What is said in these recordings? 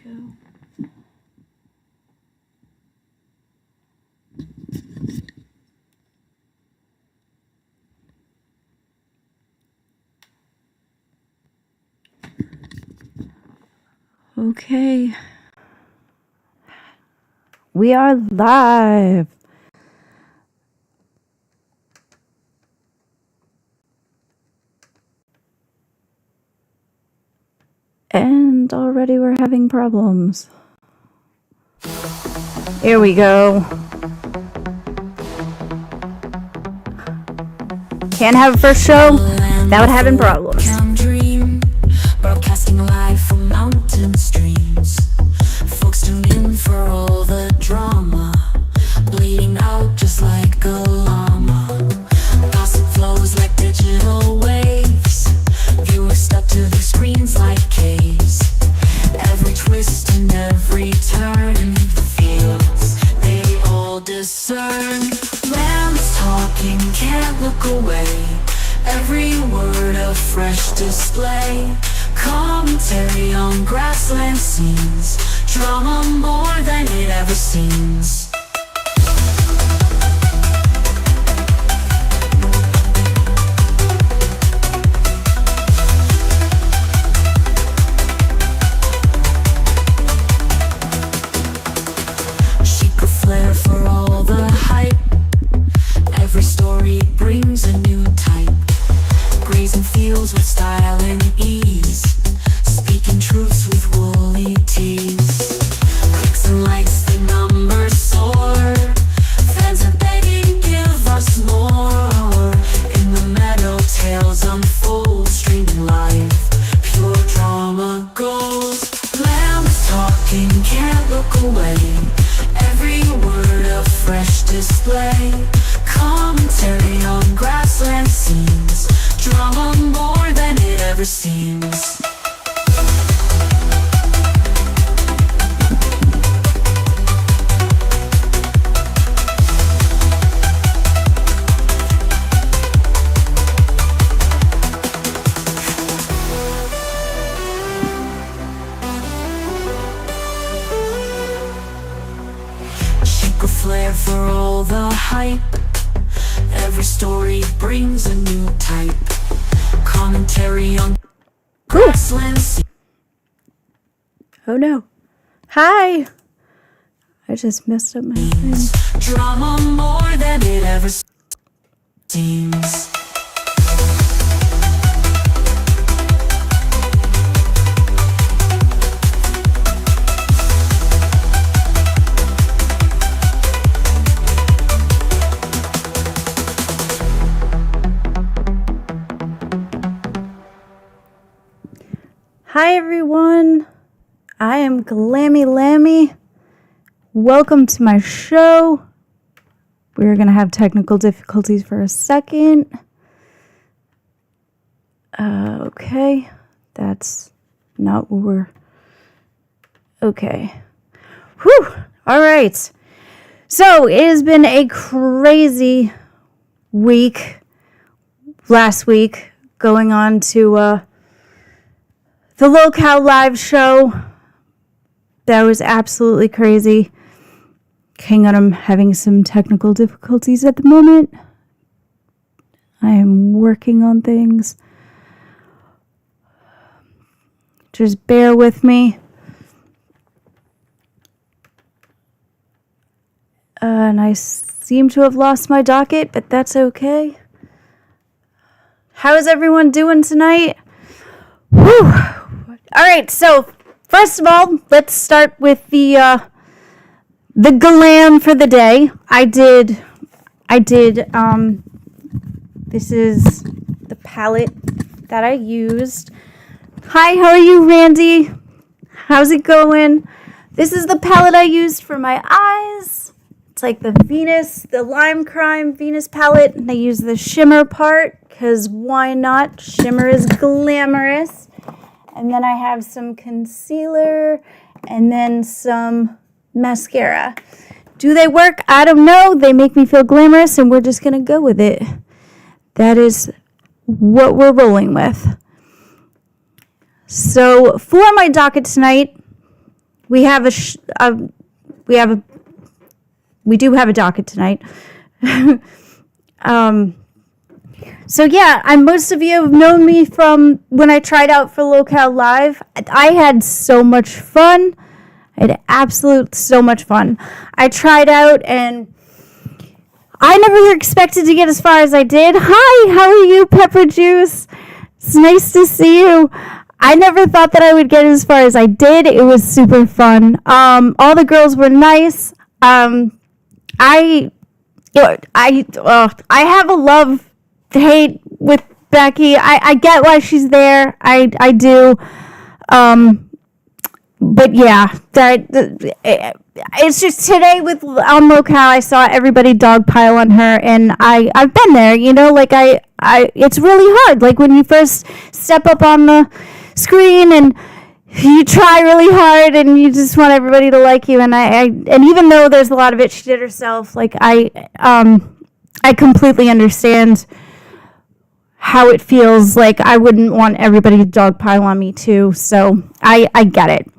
Go. Okay. We are live. And already we're having problems. Here we go. Can't have a first show without having problems. Broadcasting live from mountain streams. Folks tune in for all the drama, bleeding out just like a llama. Gossip flows like digital waves. Viewers stuck to their screens like caves. Every twist and every turn in the fields, they all discern. Lambs talking, can't look away. Every word a fresh display. Commentary on grassland scenes. Drama more than it ever seems. Chic flair for all the hype. Every story brings a new type. Grazing fields with style and ease. Speaking truths with woolly tease. Clicks and likes, the numbers soar. Fans are begging, give us more. In the meadow, tales unfold. Streaming live, pure drama gold. Lambs talking, can't look away. Every word a fresh display. Commentary on grassland scenes. Drama more than it ever seems. Chic flair for all the hype. Every story brings a new type. Commentary on grassland. Oh no. Hi. I just messed up my thing. Drama more than it ever seems. Hi everyone, I am Lamby. Welcome to my show. We're going to have technical difficulties for a second. Okay, that's not what we're... Okay. Whew, all right. So, it has been a crazy week, last week, going on to... the Locale Live show, that was absolutely crazy. Hang on, I'm having some technical difficulties at the moment. I am working on things. Just bear with me. And I seem to have lost my docket, but that's okay. How is everyone doing tonight? Whew. All right, so first of all, let's start with the glam for the day. I did. This is the palette that I used. Hi, how are you, Randy? How's it going? This is the palette I used for my eyes. It's like the Lime Crime Venus palette, and I use the shimmer part because why not? Shimmer is glamorous. And then I have some concealer and then some mascara. Do they work? I don't know. They make me feel glamorous, and we're just going to go with it. That is what we're rolling with. So for my docket tonight, we have we do have a docket tonight. So yeah, most of you have known me from when I tried out for Locale Live. I had so much fun. I had so much fun. I tried out and I never expected to get as far as I did. Hi, how are you, Pepper Juice? It's nice to see you. I never thought that I would get as far as I did. It was super fun. All the girls were nice. I have a love-hate with Becky. I get why she's there. I do. But yeah, it's just today with Locale, I saw everybody dogpile on her, and I've been there, like it's really hard. Like when you first step up on the screen and you try really hard and you just want everybody to like you, and even though there's a lot of it she did herself, like I completely understand how it feels. Like I wouldn't want everybody to dogpile on me too, so I get it.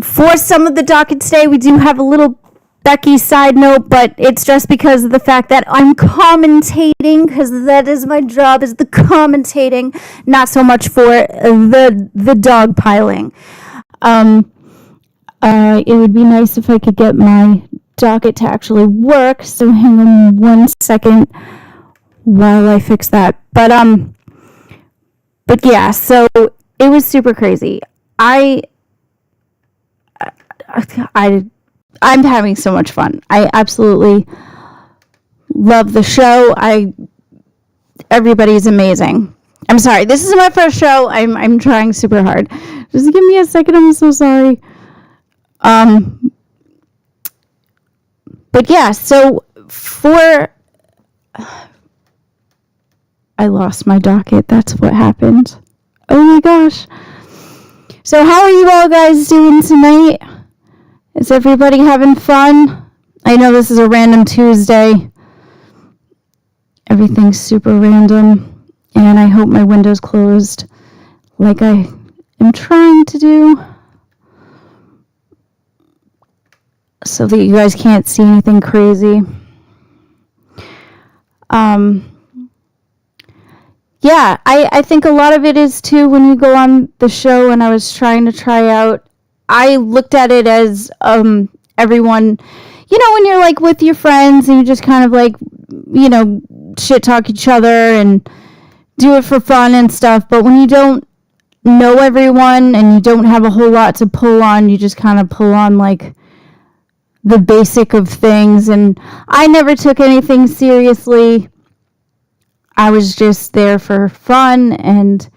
For some of the docket today, we do have a little Becky side note, but it's just because of the fact that I'm commentating, because that is my job, is the commentating, not so much for the dog piling. It would be nice if I could get my docket to actually work, so hang on 1 second while I fix that. But yeah, so it was super crazy. I'm having so much fun. I absolutely love the show. Everybody's amazing. I'm sorry, this is my first show. I'm trying super hard. Just give me a second. I'm so sorry. But yeah, so I lost my docket. That's what happened. Oh my gosh. So how are you all guys doing tonight? Is everybody having fun? I know this is a random Tuesday. Everything's super random. And I hope my window's closed like I am trying to do, so that you guys can't see anything crazy. Yeah, I think a lot of it is too, when you go on the show and I was trying to try out, I looked at it as everyone, when you're like with your friends and you just kind of like, shit talk each other and do it for fun and stuff. But when you don't know everyone and you don't have a whole lot to pull on, you just kind of pull on like the basic of things. And I never took anything seriously. I was just there for fun, and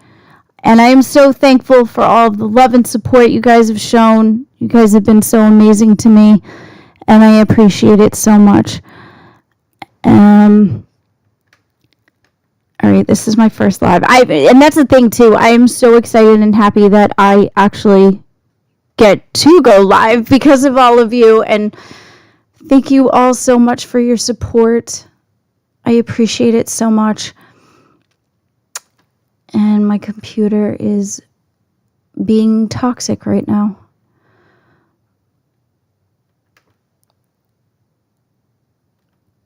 I am so thankful for all the love and support you guys have shown. You guys have been so amazing to me, and I appreciate it so much. All right, this is my first live. And that's the thing too. I am so excited and happy that I actually get to go live because of all of you, and thank you all so much for your support. I appreciate it so much. And my computer is being toxic right now.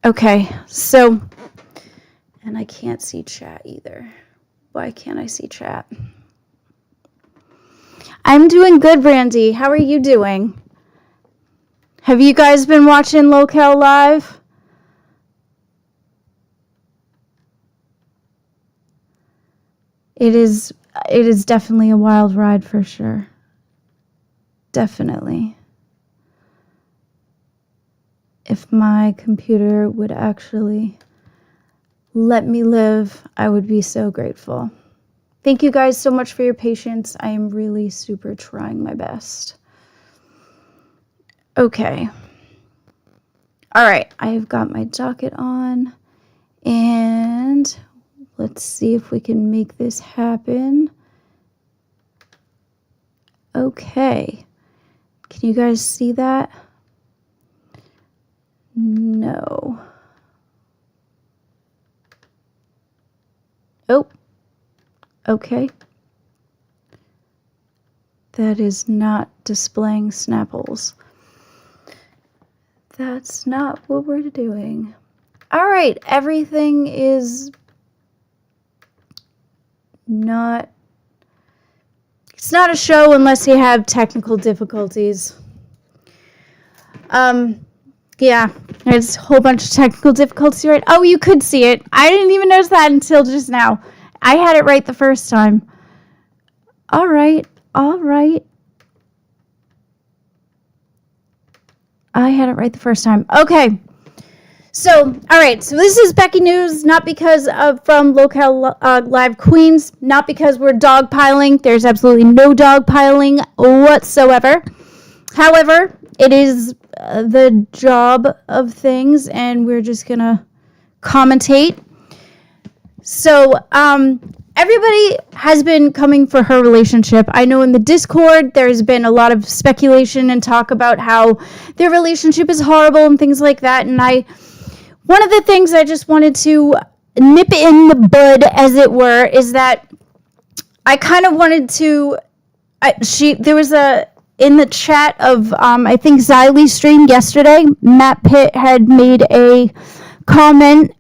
Okay, so, and I can't see chat either. Why can't I see chat? I'm doing good, Brandy. How are you doing? Have you guys been watching Locale Live? It is definitely a wild ride for sure. Definitely. If my computer would actually let me live, I would be so grateful. Thank you guys so much for your patience. I am really super trying my best. Okay. All right, I have got my docket on, and let's see if we can make this happen. Okay. Can you guys see that? No. Oh. Okay. That is not displaying Snapples. That's not what we're doing. All right, everything is not... It's not a show unless you have technical difficulties. Yeah, there's a whole bunch of technical difficulties, right? Oh, you could see it. I didn't even notice that until just now. I had it right the first time. All right. I had it right the first time. Okay. So, all right. So this is Becky News, not because of from Locale Live Queens, not because we're dogpiling. There's absolutely no dogpiling whatsoever. However, it is the job of things, and we're just gonna commentate. So, everybody has been coming for her relationship. I know in the Discord, there's been a lot of speculation and talk about how their relationship is horrible and things like that. And one of the things I just wanted to nip in the bud, as it were, is that I kind of wanted to, there was in the chat of, I think Xylee's stream yesterday, Matt Pitt had made a comment.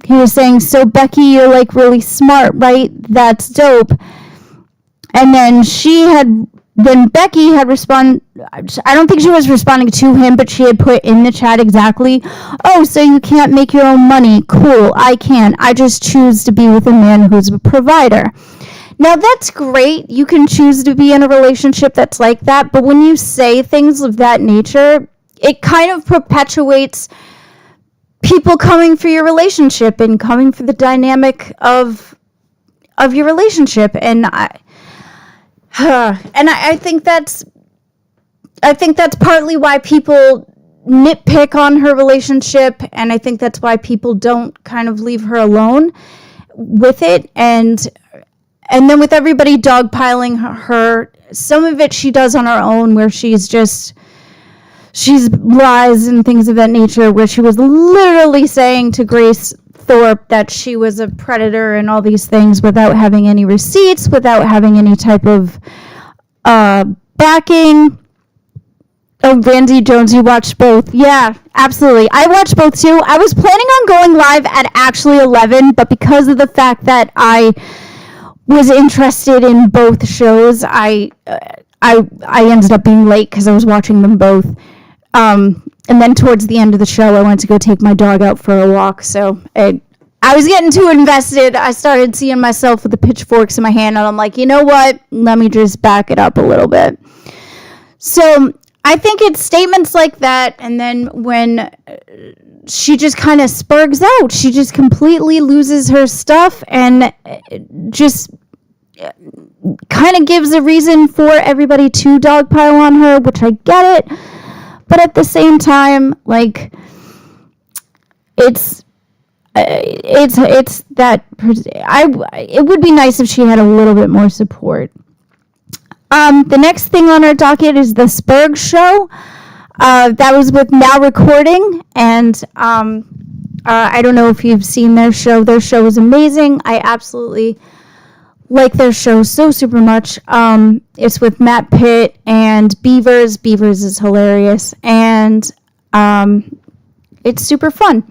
He was saying, so Becky, you're like really smart, right? That's dope. And then Becky had responded, I don't think she was responding to him, but she had put in the chat exactly, oh, so you can't make your own money. Cool, I can. I just choose to be with a man who's a provider. Now, that's great. You can choose to be in a relationship that's like that, but when you say things of that nature, it kind of perpetuates people coming for your relationship and coming for the dynamic of your relationship. And I think that's partly why people nitpick on her relationship, and I think that's why people don't kind of leave her alone with it. And then with everybody dogpiling her, some of it she does on her own, where she's lies and things of that nature, where she was literally saying to Grace Thorpe that she was a predator and all these things without having any receipts, without having any type of backing. Oh, Randy Jones, you watched both. Yeah, absolutely. I watched both too. I was planning on going live at actually 11, but because of the fact that I was interested in both shows, I ended up being late because I was watching them both. And then towards the end of the show, I went to go take my dog out for a walk. So I was getting too invested. I started seeing myself with the pitchforks in my hand, and I'm like, you know what? Let me just back it up a little bit. So I think it's statements like that, and then when she just kind of spurgs out, she just completely loses her stuff and just kind of gives a reason for everybody to dogpile on her, which I get it. But at the same time, like, it's that it would be nice if she had a little bit more support. The next thing on our docket is the Sperg show. That was with Now Recording, and I don't know if you've seen their show. Their show is amazing. I absolutely like their show so super much. It's with Matt Pitt and Beavers. Beavers is hilarious, and it's super fun.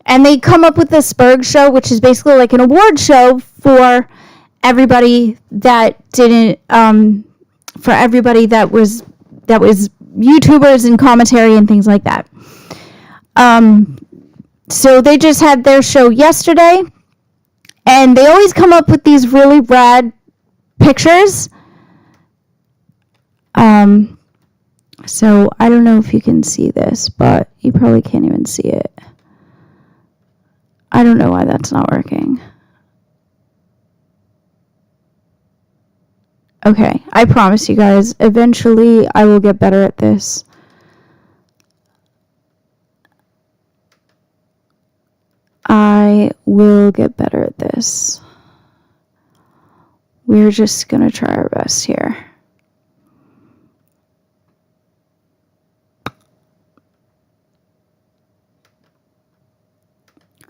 And they come up with the Sperg show, which is basically like an award show for everybody that didn't, for everybody that was YouTubers and commentary and things like that. So they just had their show yesterday, and they always come up with these really rad pictures. So I don't know if you can see this, but you probably can't even see it. I don't know why that's not working. Okay, I promise you guys, eventually I will get better at this. I will get better at this. We're just going to try our best here.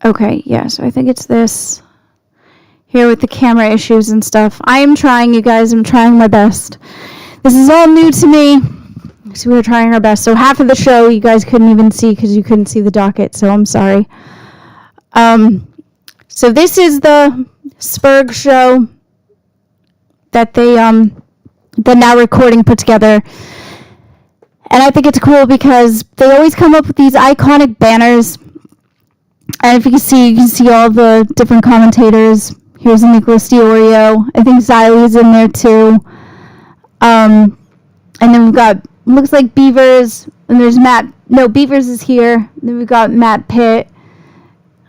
Okay, yeah, so I think it's this. here with the camera issues and stuff. I am trying, you guys. I'm trying my best. This is all new to me, so we were trying our best. So half of the show you guys couldn't even see because you couldn't see the docket, so I'm sorry. So this is the Sperg show that the Now Recording put together. And I think it's cool because they always come up with these iconic banners. And if you can see all the different commentators. Here's Nicholas Diorio. I think Xylie's in there too. And then we've got, looks like Beavers. And there's Matt. No, Beavers is here. And then we've got Matt Pitt.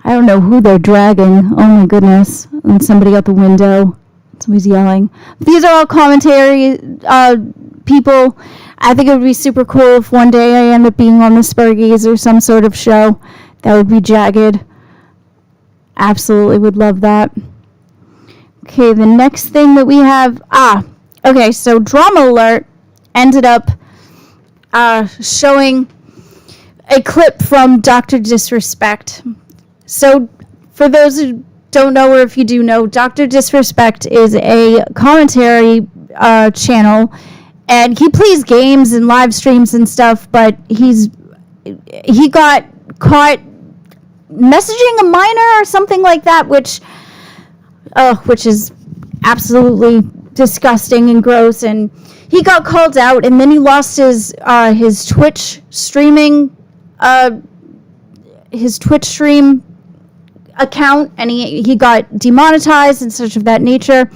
I don't know who they're dragging. Oh my goodness. And somebody out the window. Somebody's yelling. These are all commentary people. I think it would be super cool if one day I end up being on the Spergies or some sort of show. That would be jagged. Absolutely would love that. Okay, the next thing that we have... okay, so Drama Alert ended up showing a clip from Dr. Disrespect. So, for those who don't know, or if you do know, Dr. Disrespect is a commentary channel, and he plays games and live streams and stuff, but he got caught messaging a minor or something like that, which is absolutely disgusting and gross, and he got called out, and then he lost his Twitch streaming his Twitch stream account, and he got demonetized and such of that nature.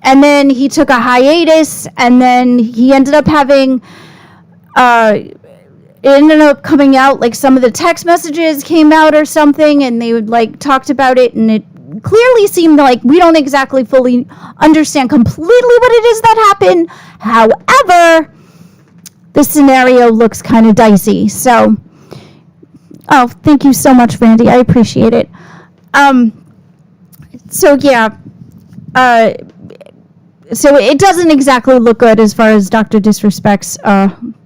And then he took a hiatus, and then he ended up having it ended up coming out, like some of the text messages came out or something, and they would like talked about it, and it clearly seemed like we don't exactly fully understand completely what it is that happened. However, the scenario looks kind of dicey. So thank you so much, Randy. I appreciate it. So yeah, so it doesn't exactly look good as far as Dr. Disrespect's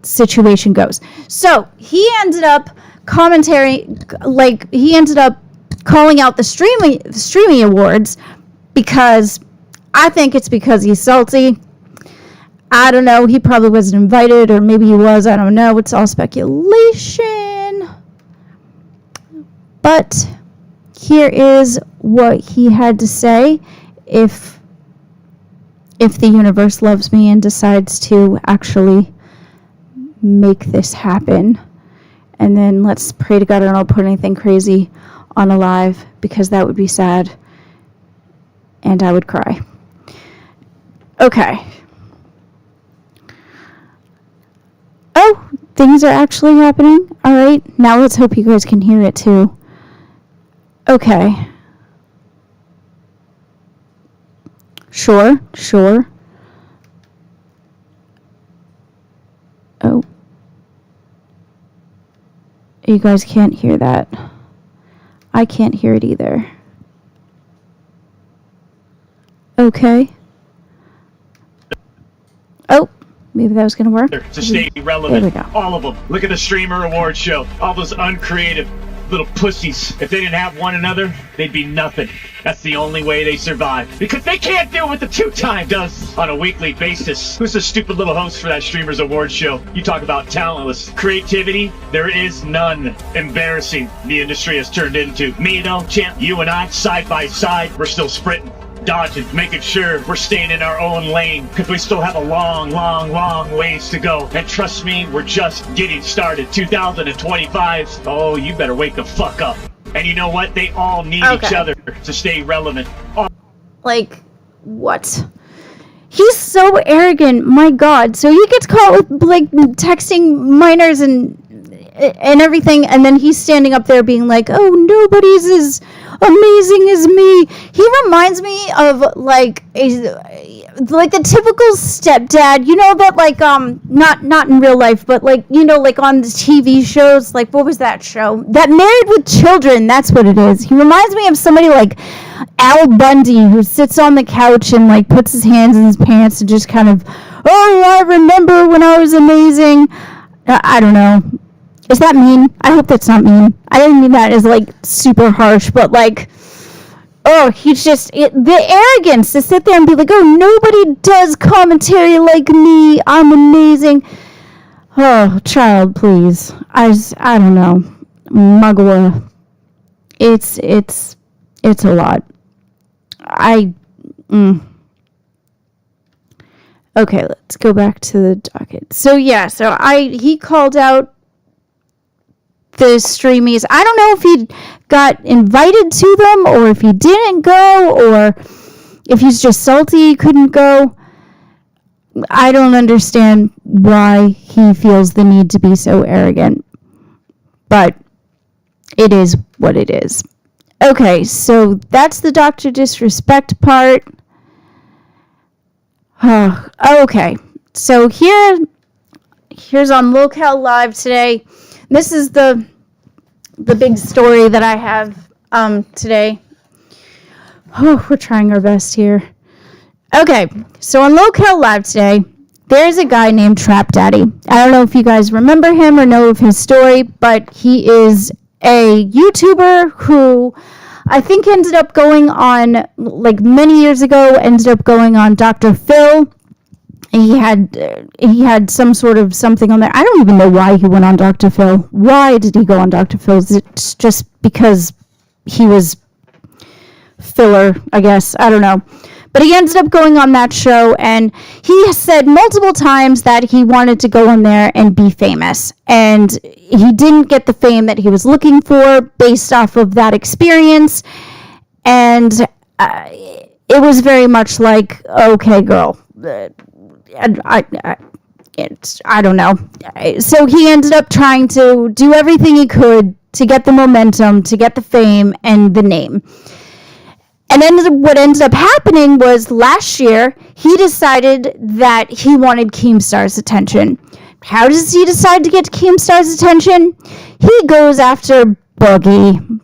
situation goes. So he ended up calling out the streaming awards, because I think it's because he's salty. I don't know. He probably wasn't invited, or maybe he was. I don't know. It's all speculation. But here is what he had to say if the universe loves me and decides to actually make this happen. And then let's pray to God I don't put anything crazy on a live, because that would be sad and I would cry. Okay. Oh, things are actually happening. All right. Now let's hope you guys can hear it too. Okay. Sure. Oh. You guys can't hear that. I can't hear it either. Okay. Oh, maybe that was going to work. To stay relevant. There we go. All of them. Look at the Streamer Awards show. All those uncreative little pussies. If they didn't have one another, they'd be nothing. That's the only way they survive. Because they can't do what the two-time does on a weekly basis. Who's the stupid little host for that Streamers Awards show? You talk about talentless. Creativity, there is none. Embarrassing, the industry has turned into. Me though, champ, you and I, side by side, we're still sprinting. Dodging, making sure we're staying in our own lane, because we still have a long ways to go. And trust me, we're just getting started. 2025, oh, you better wake the fuck up. And you know what? They all need each other to stay relevant. Like, what? He's so arrogant, my God. So he gets caught with, like, texting minors and everything, and then he's standing up there being like, oh, nobody's as amazing as me. He reminds me of like the typical stepdad, you know, that like not in real life, but like, you know, like on the TV shows, like what was that show? That Married with Children, that's what it is. He reminds me of somebody like Al Bundy, who sits on the couch and like puts his hands in his pants and just kind of, oh, I remember when I was amazing. I don't know. Is that mean? I hope that's not mean. I didn't mean that as, like, super harsh, but, like, he's just, the arrogance to sit there and be like, oh, nobody does commentary like me. I'm amazing. Oh, child, please. I don't know. Mugwa. It's a lot. Okay, let's go back to the docket. So he called out the streamies. I don't know if he got invited to them or if he didn't go or if he's just salty he couldn't go. I don't understand why he feels the need to be so arrogant. But it is what it is. Okay, that's the Dr. Disrespect part. Okay, so here's on Locale Live today. This is the big story that I have today. Oh, we're trying our best here. Okay, so on Locale Live today, there's a guy named Trap Daddy. I don't know if you guys remember him or know of his story, but he is a YouTuber who I think ended up going on, like many years ago, ended up going on Dr. Phil. He had some sort of something on there. I don't even know why he went on Dr. Phil. Why did he go on Dr. Phil? Is it just because he was filler, I guess? I don't know. But he ended up going on that show, and he said multiple times that he wanted to go on there and be famous. And he didn't get the fame that he was looking for based off of that experience. And it was very much like, okay, girl, I don't know. So he ended up trying to do everything he could to get the momentum, to get the fame and the name. And then what ended up happening was last year, he decided that he wanted Keemstar's attention. How does he decide to get Keemstar's attention? He goes after Boogie.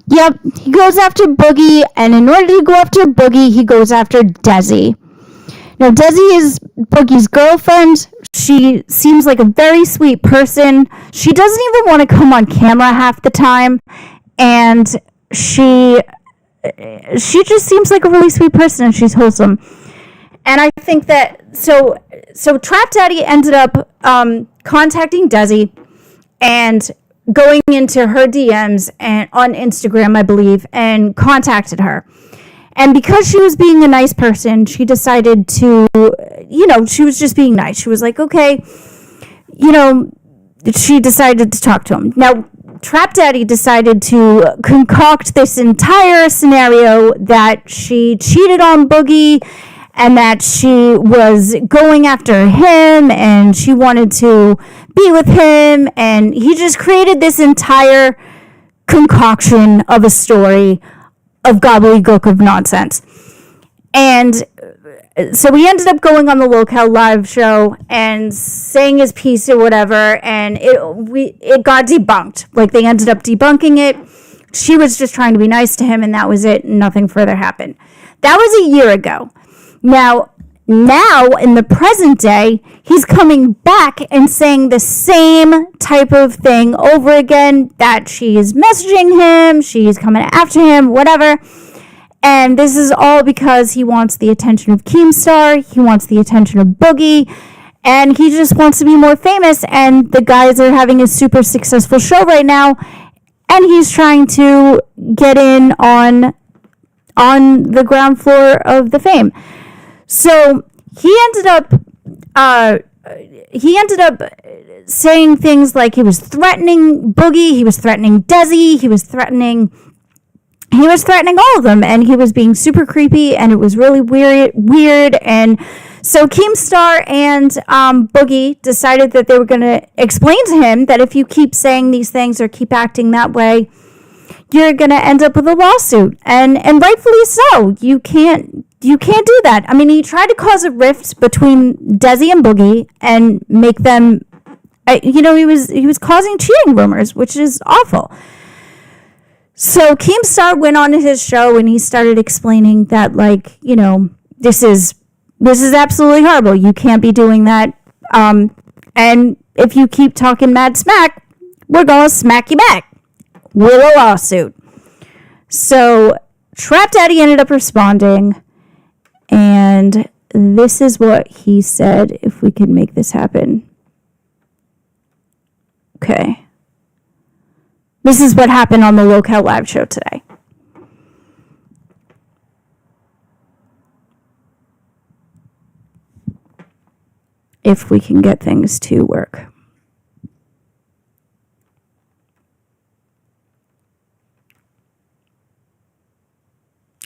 Yep, he goes after Boogie, and in order to go after Boogie, he goes after Desi. Now, Desi is Boogie's girlfriend. She seems like a very sweet person. She doesn't even want to come on camera half the time, and she just seems like a really sweet person, and she's wholesome. And I think that so Trap Daddy ended up contacting Desi and going into her DMs and on Instagram, I believe, and contacted her. And because she was being a nice person, she decided to, she was just being nice. She was like, okay, she decided to talk to him. Now, Trap Daddy decided to concoct this entire scenario that she cheated on Boogie and that she was going after him and she wanted to be with him. And he just created this entire concoction of a story of gobbledygook of nonsense. And so he ended up going on the Locale Live show and saying his piece or whatever, and it got debunked. Like, they ended up debunking it. She was just trying to be nice to him, and that was it. Nothing further happened. That was a year ago. Now, in the present day, he's coming back and saying the same type of thing over again, that she is messaging him, she's coming after him, whatever. And this is all because he wants the attention of Keemstar, he wants the attention of Boogie, and he just wants to be more famous. And the guys are having a super successful show right now, and he's trying to get in on the ground floor of the fame. So he ended up saying things like he was threatening Boogie, he was threatening Desi, he was threatening all of them, and he was being super creepy, and it was really weird. And so Keemstar and Boogie decided that they were going to explain to him that if you keep saying these things or keep acting that way, you're going to end up with a lawsuit. And rightfully so. You can't do that. I mean, he tried to cause a rift between Desi and Boogie and make them, he was causing cheating rumors, which is awful. So Keemstar went on to his show and he started explaining that, this is absolutely horrible. You can't be doing that. And if you keep talking mad smack, we're going to smack you back with a lawsuit. So Trap Daddy ended up responding, and this is what he said, if we can make this happen. Okay. This is what happened on the Locale Live show today. If we can get things to work.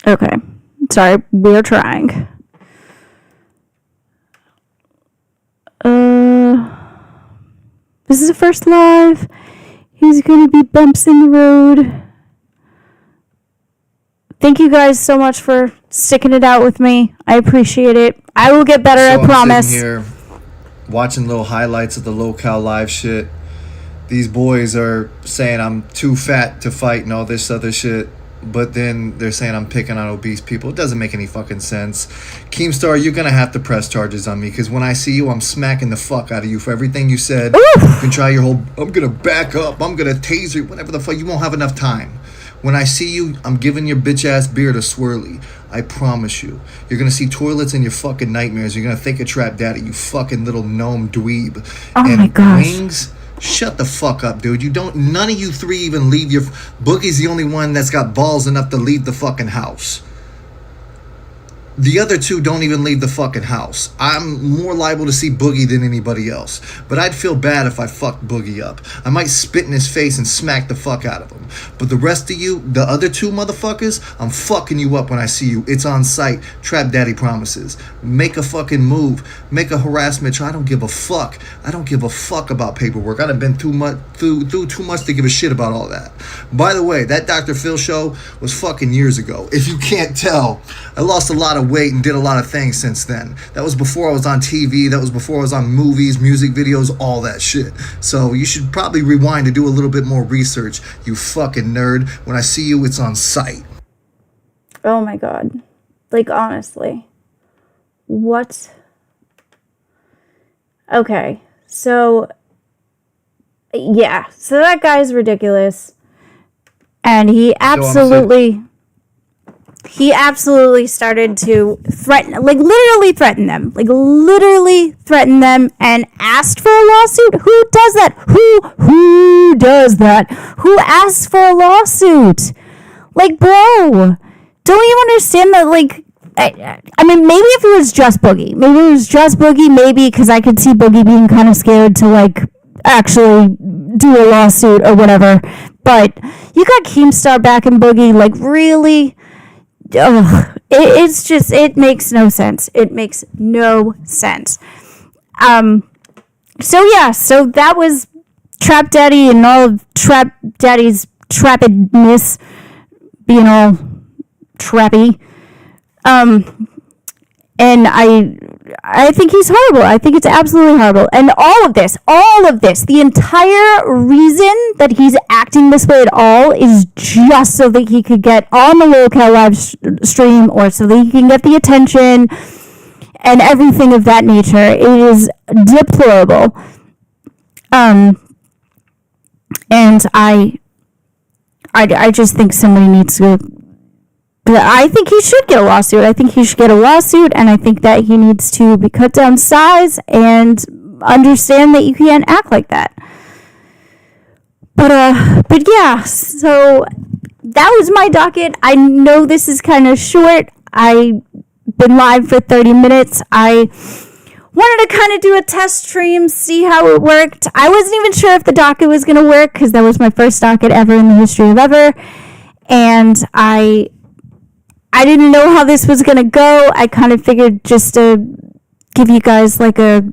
Okay. Sorry, we're trying. This is the first live. He's gonna be bumps in the road. Thank you guys so much for sticking it out with me. I appreciate it. I will get better, I promise. I'm sitting here watching little highlights of the Locale Live shit. These boys are saying I'm too fat to fight and all this other shit. But then they're saying I'm picking on obese people. It doesn't make any fucking sense. Keemstar, you're going to have to press charges on me, because when I see you, I'm smacking the fuck out of you for everything you said. Oof. You can try your whole, I'm going to back up, I'm going to taser you, whatever the fuck. You won't have enough time. When I see you, I'm giving your bitch-ass beard a swirly. I promise you. You're going to see toilets in your fucking nightmares. You're going to think of Trap Daddy, you fucking little gnome dweeb. Oh and my gosh. Wings, shut the fuck up, dude. None of you three even leave your... Boogie's the only one that's got balls enough to leave the fucking house. The other two don't even leave the fucking house. I'm more liable to see Boogie than anybody else. But I'd feel bad if I fucked Boogie up. I might spit in his face and smack the fuck out of him. But the rest of you, the other two motherfuckers, I'm fucking you up when I see you. It's on site. Trap Daddy promises. Make a fucking move. Make a harassment charge. I don't give a fuck. I don't give a fuck about paperwork. I done been through too much to give a shit about all that. By the way, that Dr. Phil show was fucking years ago. If you can't tell, I lost a lot of weight and did a lot of things since then. That was before I was on TV. That was before I was on movies, music videos, all that shit. So you should probably rewind to do a little bit more research, you fucking nerd. When I see you, it's on site. Oh my god. Like, honestly. What? Okay. So, yeah. So that guy's ridiculous. And he absolutely started to threaten, like literally threaten them, and asked for a lawsuit. Who does that? Who does that? Who asks for a lawsuit? Like, bro, don't you understand that? Like, I mean, maybe if it was just Boogie, maybe because I could see Boogie being kind of scared to like actually do a lawsuit or whatever. But you got Keemstar back in Boogie, like really. It's just, it makes no sense. So that was Trap Daddy and all of Trap Daddy's trappedness being all trappy. And I think he's horrible. I think it's absolutely horrible. And all of this, the entire reason that he's acting this way at all is just so that he could get on the Locale Live stream, or so that he can get the attention and everything of that nature. It is deplorable. And I just think somebody needs to... I think he should get a lawsuit. And I think that he needs to be cut down size and understand that you can't act like that. But yeah, so that was my docket. I know this is kind of short. I've been live for 30 minutes. I wanted to kind of do a test stream, see how it worked. I wasn't even sure if the docket was going to work, because that was my first docket ever in the history of ever. And I didn't know how this was going to go. I kind of figured just to give you guys like a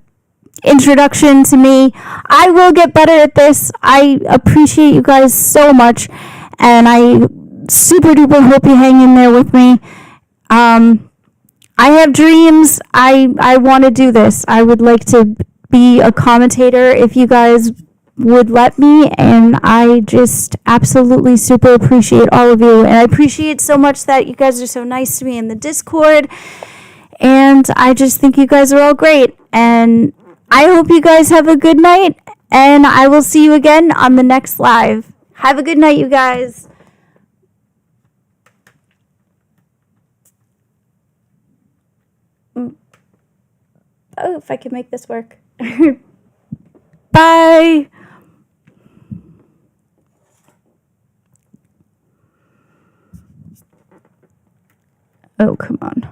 introduction to me. I will get better at this. I appreciate you guys so much, and I super duper hope you hang in there with me. I have dreams. I want to do this. I would like to be a commentator if you guys would let me, and I just absolutely super appreciate all of you, and I appreciate so much that you guys are so nice to me in the Discord, and I just think you guys are all great, and I hope you guys have a good night, and I will see you again on the next live. Have a good night, you guys. Oh, if I can make this work. Bye. Oh, come on.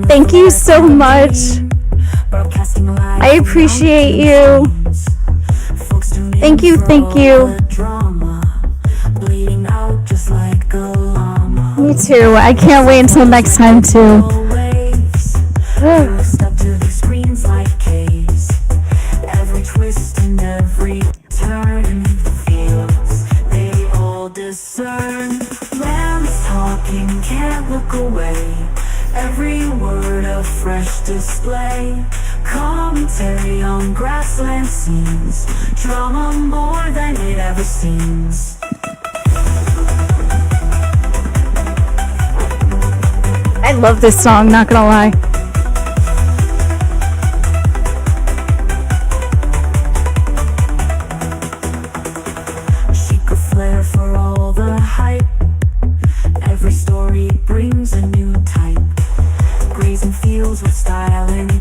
Thank you so much. I appreciate you. Thank you, thank you. Me too. I can't wait until next time too. Stuck to the screens like caves. Every twist and every turn feels they all discern. Lambs talking, can't look away. Every word a fresh display. Commentary on grassland scenes. Drama more than it ever seems. I love this song, not gonna lie. Chic flair for all the hype. Every story brings a new type. Grazing fields with style and